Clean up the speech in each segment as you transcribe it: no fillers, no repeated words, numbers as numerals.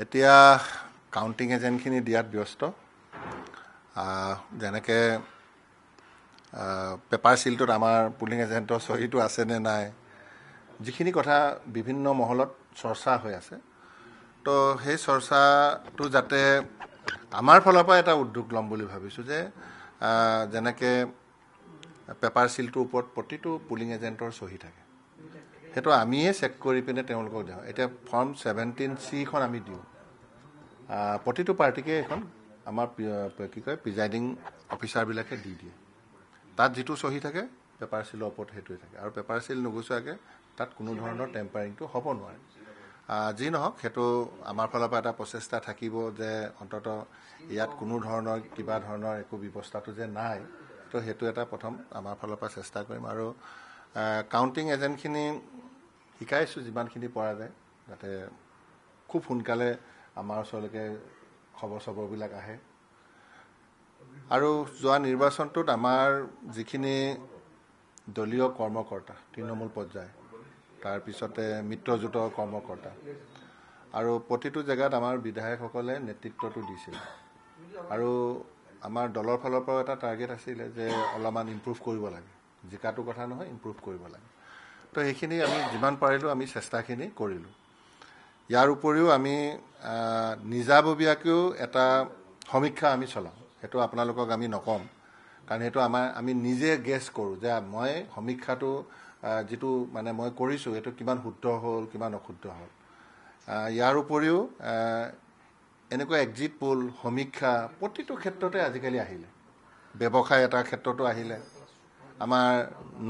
এতিয়া কাউণ্টিং এজেণ্টখিনি দিয়াত ব্যস্ত যেনেকৈ পেপাৰ চিলটোত আমাৰ পুলিং এজেণ্টৰ চহীটো আছেনে নাই যিখিনি কথা বিভিন্ন মহলত চৰ্চা হৈ আছে তো সেই চৰ্চাটো যাতে আমাৰ ফালৰ পৰা এটা উদ্যোগ ল'ম বুলি ভাবিছোঁ যে যেনেকৈ পেপাৰ চিলটোৰ ওপৰত প্ৰতিটো পুলিং এজেণ্টৰ চহী থাকে সেইটো আমিয়ে চেক কৰি পিনে তেওঁলোকক দিওঁ এতিয়া ফৰ্ম 17C আমি দিওঁ প্ৰতিটো পাৰ্টিকে এখন আমাৰ কি কয় প্ৰিজাইডিং অফিচাৰবিলাকে দি দিয়ে তাত যিটো চহী থাকে পেপাৰ চিলৰ ওপৰত সেইটোৱে থাকে আৰু পেপাৰ চিল নুগুচোৱাকৈ তাত কোনো ধৰণৰ টেম্পাৰিংটো হ'ব নোৱাৰে যি নহওক সেইটো আমাৰ ফালৰ পৰা এটা প্ৰচেষ্টা থাকিব যে অন্ততঃ ইয়াত কোনো ধৰণৰ কিবা ধৰণৰ একো ব্যৱস্থাটো যে নাই তো সেইটো এটা প্ৰথম আমাৰ ফালৰ পৰা চেষ্টা কৰিম আৰু কাউণ্টিং এজেণ্টখিনি শিকাইছোঁ যিমানখিনি পৰা যায় যাতে খুব সোনকালে আমাৰ ওচৰলৈকে খবৰ চবৰবিলাক আহে আৰু যোৱা নিৰ্বাচনটোত আমাৰ যিখিনি দলীয় কৰ্মকৰ্তা তৃণমূল পৰ্যায় তাৰপিছতে মিত্ৰজোঁটৰ কৰ্মকৰ্তা আৰু প্ৰতিটো জেগাত আমাৰ বিধায়কসকলে নেতৃত্বটো দিছিল আৰু আমাৰ দলৰ ফালৰ পৰাও এটা টাৰ্গেট আছিলে যে অলপমান ইম্প্ৰুভ কৰিব লাগে জিকাটো কথা নহয় ইম্প্ৰুভ কৰিব লাগে তো সেইখিনি আমি যিমান পাৰিলোঁ আমি চেষ্টাখিনি কৰিলোঁ ইয়াৰ উপৰিও আমি নিজাববীয়াকৈও এটা সমীক্ষা আমি চলাওঁ সেইটো আপোনালোকক আমি নক'ম কাৰণ সেইটো আমি নিজে গেছ কৰোঁ যে মই সমীক্ষাটো যিটো মানে মই কৰিছোঁ সেইটো কিমান শুদ্ধ হ'ল কিমান অশুদ্ধ হ'ল ইয়াৰ উপৰিও এনেকুৱা এক্সিট পোল সমীক্ষা প্ৰতিটো ক্ষেত্ৰতে আজিকালি আহিলে ব্যৱসায় এটাৰ ক্ষেত্ৰতো আহিলে আমাৰ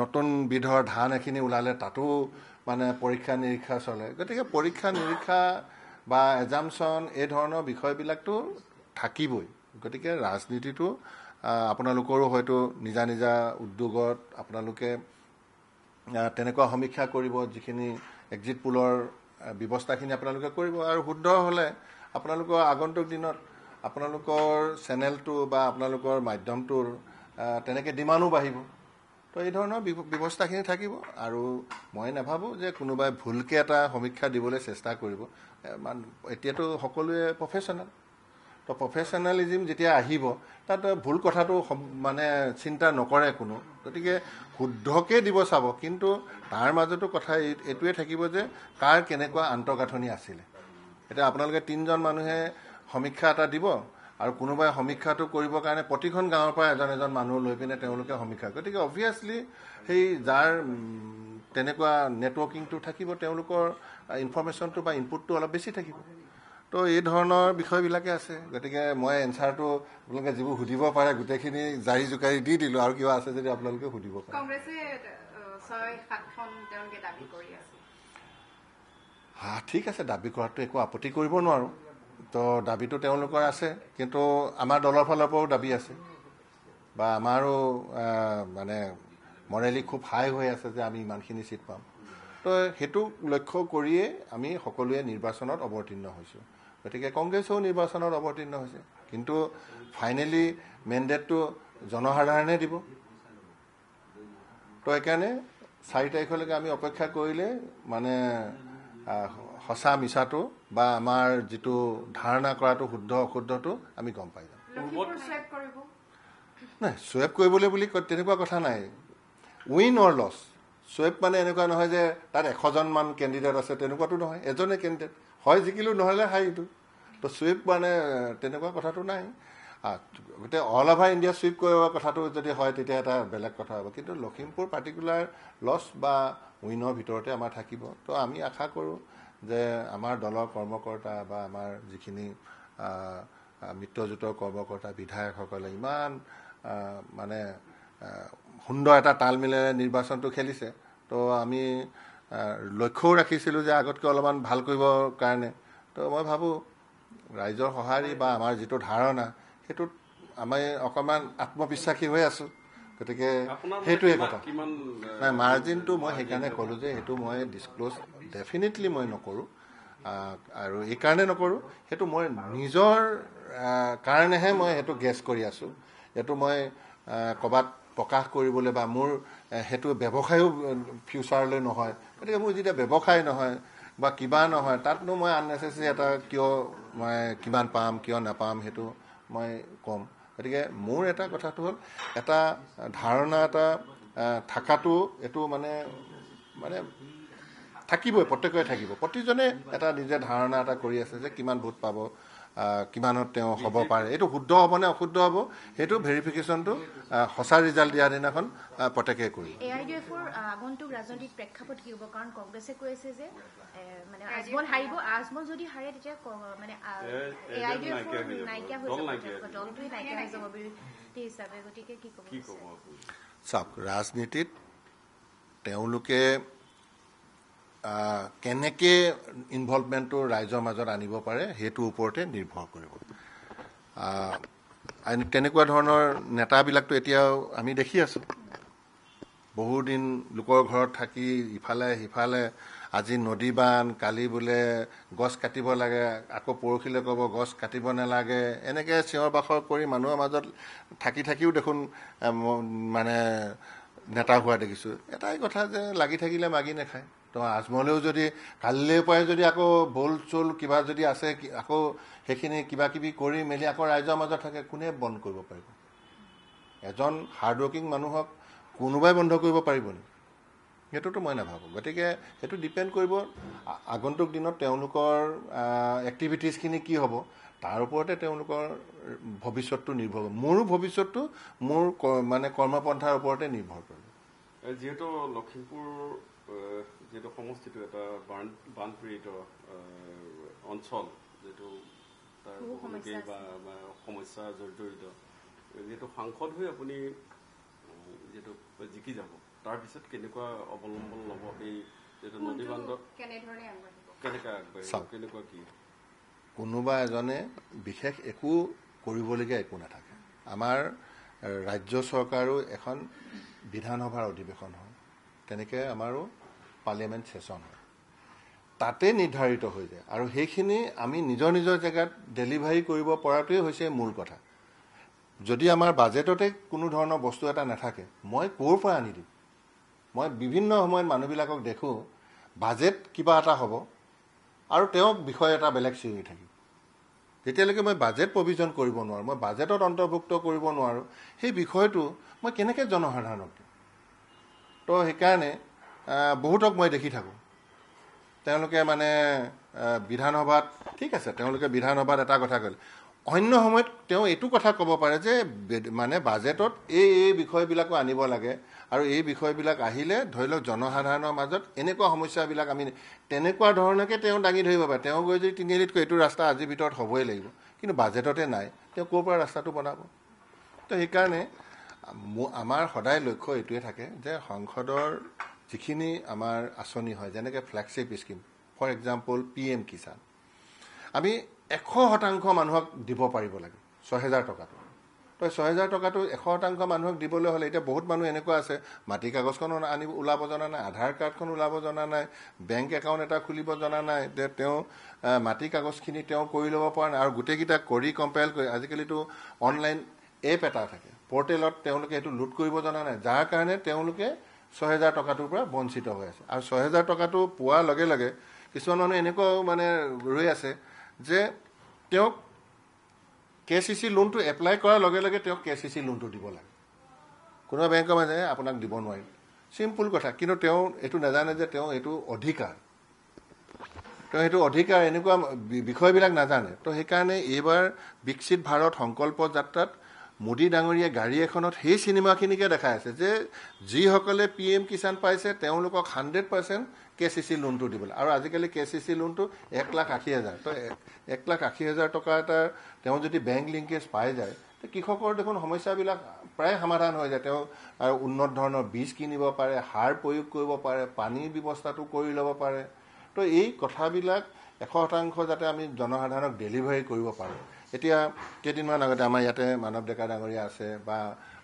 নতুন বিধৰ ধান এখিনি ওলালে তাতো মানে পৰীক্ষা নিৰীক্ষা চলে গতিকে পৰীক্ষা নিৰীক্ষা বা এজামশ্যন এই ধৰণৰ বিষয়বিলাকতো থাকিবই গতিকে ৰাজনীতিটো আপোনালোকৰো হয়তো নিজা নিজা উদ্যোগত আপোনালোকে তেনেকুৱা সমীক্ষা কৰিব যিখিনি এক্সিট পোলৰ ব্যৱস্থাখিনি আপোনালোকে কৰিব আৰু শুদ্ধ হ'লে আপোনালোকৰ আগন্তুক দিনত আপোনালোকৰ চেনেলটো বা আপোনালোকৰ মাধ্যমটোৰ তেনেকৈ ডিমাণ্ডো বাঢ়িব তো এই ধৰণৰ ব্যৱস্থাখিনি থাকিব আৰু মই নাভাবোঁ যে কোনোবাই ভুলকৈ এটা সমীক্ষা দিবলৈ চেষ্টা কৰিব এতিয়াতো সকলোৱে প্ৰফেশ্যনেল তো প্ৰফেশ্যনেলিজিম যেতিয়া আহিব তাত ভুল কথাটো মানে চিন্তা নকৰে কোনো গতিকে শুদ্ধকৈ দিব চাব কিন্তু তাৰ মাজতো কথা এইটোৱে থাকিব যে কাৰ কেনেকুৱা আন্তঃগাঁথনি আছিলে এতিয়া আপোনালোকে 3জন মানুহে সমীক্ষা এটা দিব আৰু কোনোবাই সমীক্ষাটো কৰিবৰ কাৰণে প্ৰতিখন গাঁৱৰ পৰা এজন এজন মানুহ লৈ পিনে তেওঁলোকে সমীক্ষা গতিকে অবভিয়াছলি সেই যাৰ তেনেকুৱা নেটৱৰ্কিংটো থাকিব তেওঁলোকৰ ইনফৰমেশ্যনটো বা ইনপুটটো অলপ বেছি থাকিব তো এই ধৰণৰ বিষয়বিলাকে আছে গতিকে মই এনচাৰটো আপোনালোকে যিবোৰ সুধিব পাৰে গোটেইখিনি জাৰি জোকাৰি দি দিলোঁ আৰু কিবা আছে যদি আপোনালোকে সুধিব পাৰে ঠিক আছে দাবী কৰাটো একো আপত্তি কৰিব নোৱাৰোঁ তো দাবীটো তেওঁলোকৰ আছে কিন্তু আমাৰ দলৰ ফালৰ পৰাও দাবী আছে বা আমাৰো মানে মৰেলি খুব হাই হৈ আছে যে আমি ইমানখিনি চিট পাম তো সেইটো লক্ষ্য কৰিয়ে আমি সকলোৱে নিৰ্বাচনত অৱতীৰ্ণ হৈছোঁ গতিকে কংগ্ৰেছেও নিৰ্বাচনত অৱতীৰ্ণ হৈছে কিন্তু ফাইনেলি মেণ্ডেটটো জনসাধাৰণে দিব তো সেইকাৰণে 4 তাৰিখলৈকে আমি অপেক্ষা কৰিলে মানে সঁচা মিছাটো বা আমাৰ যিটো ধাৰণা কৰাটো শুদ্ধ অশুদ্ধটো আমি গম পাই যাম নাই চুৱেপ কৰিবলৈ বুলি তেনেকুৱা কথা নাই উইন অৰ লছ চুৱেপ মানে এনেকুৱা নহয় যে তাত 100জনমান কেণ্ডিডেট আছে তেনেকুৱাতো নহয় এজনে কেণ্ডিডেট হয় জিকিলোঁ নহ'লে হাৰিটো তো চুৱেপ মানে তেনেকুৱা কথাটো নাই গোটেই অল অভাৰ ইণ্ডিয়া চুইপ কৰিব কথাটো যদি হয় তেতিয়া এটা বেলেগ কথা হ'ব কিন্তু লখিমপুৰ পাৰ্টিকুলাৰ লছ বা উইনৰ ভিতৰতে আমাৰ থাকিব তো আমি আশা কৰোঁ যে আমাৰ দলৰ কৰ্মকৰ্তা বা আমাৰ যিখিনি মিত্ৰজোঁটৰ কৰ্মকৰ্তা বিধায়কসকলে ইমান মানে সুন্দৰ এটা তালমিলেৰে নিৰ্বাচনটো খেলিছে তো আমি লক্ষ্যও ৰাখিছিলোঁ যে আগতকৈ অলপমান ভাল কৰিবৰ কাৰণে তো মই ভাবোঁ ৰাইজৰ সঁহাৰি বা আমাৰ যিটো ধাৰণা সেইটোত আমি অকণমান আত্মবিশ্বাসী হৈ আছোঁ গতিকে সেইটোৱে কথা নাই মাৰ্জিনটো মই সেইকাৰণে ক'লোঁ যে সেইটো মই ডিছক্ল'জ ডেফিনেটলি মই নকৰোঁ আৰু এইকাৰণে নকৰোঁ সেইটো মই নিজৰ কাৰণেহে মই সেইটো গেছ কৰি আছোঁ এইটো মই ক'ৰবাত প্ৰকাশ কৰিবলৈ বা মোৰ সেইটো ব্যৱসায়ো ফিউচাৰলৈ নহয় গতিকে মোৰ যেতিয়া ব্যৱসায় নহয় বা কিবা নহয় তাতনো মই আননেচেচাৰী এটা কিয় মই কিমান পাম কিয় নাপাম সেইটো মই ক'ম গতিকে মোৰ এটা কথাটো হ'ল এটা ধাৰণা এটা থকাটো এইটো মানে থাকিবই প্ৰত্যেকৰে থাকিব প্ৰতিজনে এটা নিজে ধাৰণা এটা কৰি আছে যে কিমান ভোট পাব কিমানত তেওঁ হ'ব পাৰে এইটো শুদ্ধ হ'ব নে অশুদ্ধ হ'ব সেইটো ভেৰিফিকেশ্যনটো সঁচা ৰিজাল্ট দিয়াৰ দিনাখন প্ৰত্যেকেই কৰিব AIDF-ৰ আগন্তুক ৰাজনৈতিক প্ৰেক্ষাপট কি হ'ব কাৰণ কংগ্ৰেছে কৈ আছে যে মানে আজমল হাৰিব আজমল যদি হাৰে তেতিয়া মানে AIDF-ৰ নাইকিয়া হৈ যাব দলটোৱে নাইকিয়া হৈ যাব বিৰোধী হিচাপে গতিকে কি ক'ব চাওক ৰাজনীতিত তেওঁলোকে কেনেকৈ ইনভলভমেণ্টটো ৰাইজৰ মাজত আনিব পাৰে সেইটোৰ ওপৰতে নিৰ্ভৰ কৰিব তেনেকুৱা ধৰণৰ নেতাবিলাকতো এতিয়াও আমি দেখি আছোঁ বহুদিন লোকৰ ঘৰত থাকি ইফালে সিফালে আজি নদী বান্ধ কালি বোলে গছ কাটিব লাগে আকৌ পৰহিলৈ ক'ব গছ কাটিব নালাগে এনেকৈ চিঞৰ বাখৰ কৰি মানুহৰ মাজত থাকি থাকিও দেখোন মানে নেতা হোৱা দেখিছোঁ এটাই কথা যে লাগি থাকিলে মাগি নাখায় তো আজমলেও যদি কালিলৈ পৰাই যদি আকৌ বল চল কিবা যদি আছে আকৌ সেইখিনি কিবা কিবি কৰি মেলি আকৌ ৰাইজৰ মাজত থাকে কোনে বন্ধ কৰিব পাৰিব এজন হাৰ্ডৱৰ্কিং মানুহক কোনোবাই বন্ধ কৰিব পাৰিব নেকি সেইটোতো মই নাভাবোঁ গতিকে সেইটো ডিপেণ্ড কৰিব আগন্তুক দিনত তেওঁলোকৰ এক্টিভিটিজখিনি কি হ'ব তাৰ ওপৰতে তেওঁলোকৰ ভৱিষ্যতটো নিৰ্ভৰ কৰিব মোৰো ভৱিষ্যতটো মোৰ মানে কৰ্মপন্থাৰ ওপৰতে নিৰ্ভৰ কৰিব যিহেতু লখিমপুৰ যিহেতু সমষ্টিটো এটা বানপীড়িত অঞ্চল যিটো তাৰ সমস্যা জড়িত যিহেতু সাংসদ হৈ আপুনি যিহেতু জিকি যাব তাৰপিছত কেনেকুৱা অৱলম্বন ল'ব এই যিহেতু নদী বান্ধত কেনেকৈ আগবাঢ়িব কেনেকুৱা কি কোনোবা এজনে বিশেষ একো কৰিবলগীয়া একো নাথাকে আমাৰ ৰাজ্য চৰকাৰো এখন বিধানসভাৰ অধিৱেশন হয় তেনেকৈ আমাৰো পাৰ্লিয়ামেণ্ট ছেছন হয় তাতে নিৰ্ধাৰিত হৈ যায় আৰু সেইখিনি আমি নিজৰ নিজৰ জেগাত ডেলিভাৰী কৰিব পৰাটোৱে হৈছে মূল কথা যদি আমাৰ বাজেটতে কোনো ধৰণৰ বস্তু এটা নাথাকে মই ক'ৰ পৰা আনি দিম মই বিভিন্ন সময়ত মানুহবিলাকক দেখোঁ বাজেট কিবা এটা হ'ব আৰু তেওঁ বিষয় এটা বেলেগ চিঞৰি থাকিব যেতিয়ালৈকে মই বাজেট প্ৰভিজন কৰিব নোৱাৰোঁ মই বাজেটত অন্তৰ্ভুক্ত কৰিব নোৱাৰোঁ সেই বিষয়টো মই কেনেকৈ জনসাধাৰণক দিম তো সেইকাৰণে বহুতক মই দেখি থাকোঁ তেওঁলোকে মানে বিধানসভাত ঠিক আছে তেওঁলোকে বিধানসভাত এটা কথা ক'লে অন্য সময়ত তেওঁ এইটো কথা ক'ব পাৰে যে মানে বাজেটত এই বিষয়বিলাকো আনিব লাগে আৰু এই বিষয়বিলাক আহিলে ধৰি লওক জনসাধাৰণৰ মাজত এনেকুৱা সমস্যাবিলাক আমি তেনেকুৱা ধৰণকে তেওঁ দাঙি ধৰিব পাৰে তেওঁ গৈ যদি তিনিআলিতকৈ এইটো ৰাস্তা আজিৰ ভিতৰত হ'বই লাগিব কিন্তু বাজেটতে নাই তেওঁ ক'ৰ পৰা ৰাস্তাটো বনাব তো সেইকাৰণে আমাৰ সদায় লক্ষ্য এইটোৱে থাকে যে সংসদৰ যিখিনি আমাৰ আঁচনি হয় যেনেকৈ flagship scheme for example PM Kisan আমি 100% মানুহক দিব পাৰিব লাগে 6,000 টকাটো তো 6,000 টকাটো 100% মানুহক দিবলৈ হ'লে এতিয়া বহুত মানুহ এনেকুৱা আছে মাটি কাগজখন ওলাব জনা নাই আধাৰ কাৰ্ডখন ওলাব জনা নাই বেংক একাউণ্ট এটা খুলিব জনা নাই যে তেওঁ মাটি কাগজখিনি তেওঁ কৰি ল'ব পৰা নাই আৰু গোটেইকেইটা কৰি কম্পাইল কৰি আজিকালিতো অনলাইন এপ এটা থাকে পৰ্টেলত তেওঁলোকে এইটো লোড কৰিব জনা নাই যাৰ কাৰণে তেওঁলোকে 6,000 টকাটোৰ পৰা বঞ্চিত হৈ আছে আৰু 6,000 টকাটো পোৱাৰ লগে লগে কিছুমান মানুহ এনেকুৱাও মানে ৰৈ আছে যে তেওঁক KCC লোনটো এপ্লাই কৰাৰ লগে লগে তেওঁক KCC লোনটো দিব লাগে কোনোবা বেংকৰ মাজে আপোনাক দিব নোৱাৰিম চিম্পুল কথা কিন্তু তেওঁ এইটো নাজানে যে তেওঁ এইটো অধিকাৰ তেওঁ সেইটো অধিকাৰ এনেকুৱা বিষয়বিলাক নাজানে তো সেইকাৰণে এইবাৰ বিকশিত ভাৰত সংকল্প যাত্ৰাত মোদী ডাঙৰীয়া গাড়ী এখনত সেই চিনেমাখিনিকে দেখাই আছে যে যিসকলে PM কিষাণ পাইছে তেওঁলোকক 100% KCC লোনটো দিবলৈ আৰু আজিকালি KCC লোনটো 1,80,000 তো 1,80,000 টকা এটা তেওঁ যদি বেংক লিংকেজ পাই যায় তো কৃষকৰ দেখোন সমস্যাবিলাক প্ৰায় সমাধান হৈ যায় তেওঁ আৰু উন্নত ধৰণৰ বীজ কিনিব পাৰে সাৰ প্ৰয়োগ কৰিব পাৰে পানীৰ ব্যৱস্থাটো কৰি ল'ব পাৰে তো এই কথাবিলাক 100% যাতে আমি জনসাধাৰণক ডেলিভাৰী কৰিব পাৰোঁ এতিয়া কেইদিনমান আগতে আমাৰ ইয়াতে মানৱ ডেকা ডাঙৰীয়া আছে বা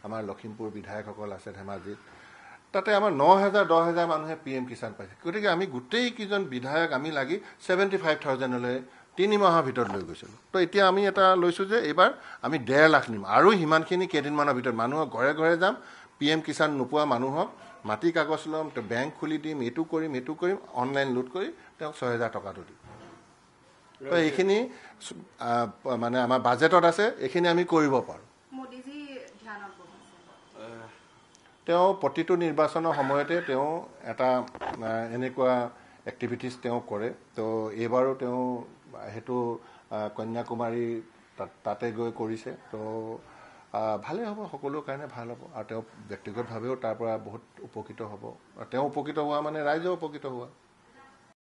আমাৰ লখিমপুৰ বিধায়কসকল আছে ধেমাজিত তাতে আমাৰ 9,000 10,000 মানুহে PM কিষাণ পাইছে গতিকে আমি গোটেইকেইজন বিধায়ক আমি লাগি 75,000লৈ 3 মাহৰ ভিতৰত লৈ গৈছিলোঁ তো এতিয়া আমি এটা লৈছোঁ যে এইবাৰ আমি 1.5 লাখ নিম আৰু সিমানখিনি কেইদিনমানৰ ভিতৰত মানুহৰ ঘৰে ঘৰে যাম PM কিষাণ নোপোৱা মানুহক মাটি কাগজ ল'ম, বেংক খুলি দিম, এইটো কৰিম অনলাইন লোড কৰি তেওঁক 6,000 টকাটো দিম। তো এইখিনি মানে আমাৰ বাজেটত আছে, এইখিনি আমি কৰিব পাৰোঁ। তেওঁ প্ৰতিটো নিৰ্বাচনৰ সময়তে তেওঁ এটা এনেকুৱা এক্টিভিটিছ তেওঁ কৰে। তো এইবাৰো তেওঁ সেইটো কন্যাকুমাৰী তাতে গৈ কৰিছে। তো ভালেই হ'ব, সকলোৰে কাৰণে ভাল হ'ব, আৰু তেওঁ ব্যক্তিগতভাৱেও তাৰ পৰা বহুত উপকৃত হ'ব। আৰু তেওঁ উপকৃত হোৱা মানে ৰাইজেও উপকৃত হোৱা।